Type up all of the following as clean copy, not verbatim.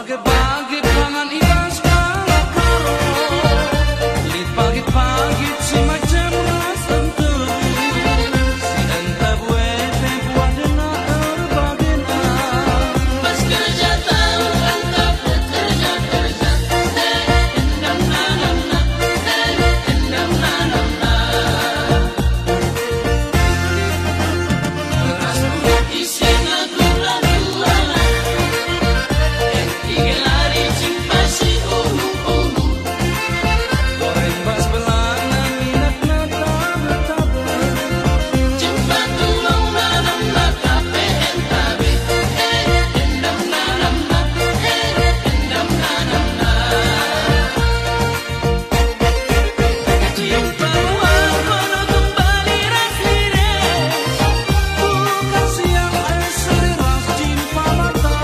Bagi-bagi pangan ibas kala karo lit pagi-pagi semacam rasam terus si enta buete buat dena erbagena pas kerja tahu enta bekerja kerja endam nanam na endam nanam na beras putih isinya gula gula lari cimpasi ulu-ulu goreng bas belana minat nata cimpa tulung nanam na kape entabe endam nanam na endam nanam na cimpa luar baru kembali rasires bukan siang asli ras cimpa mata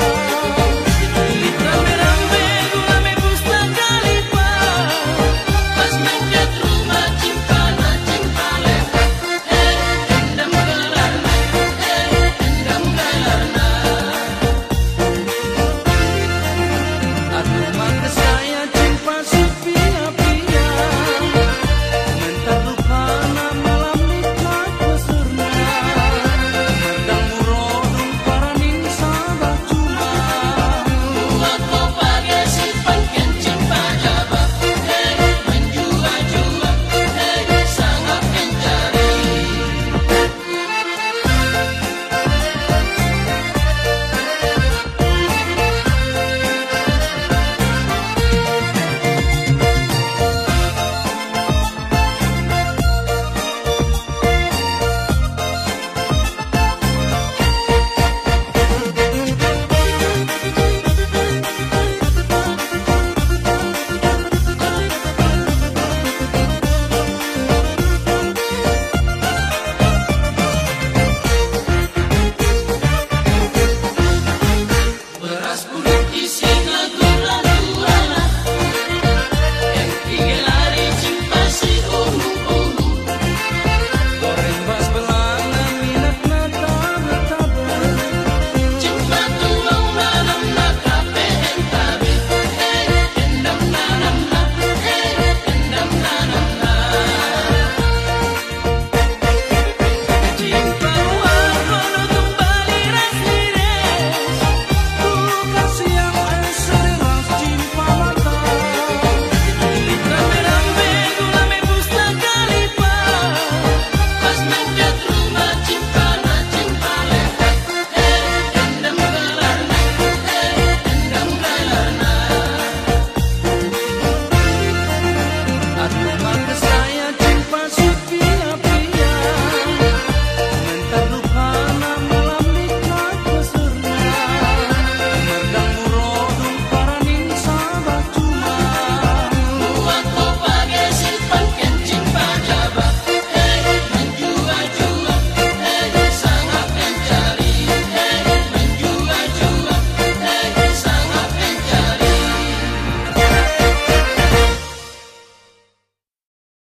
beras putih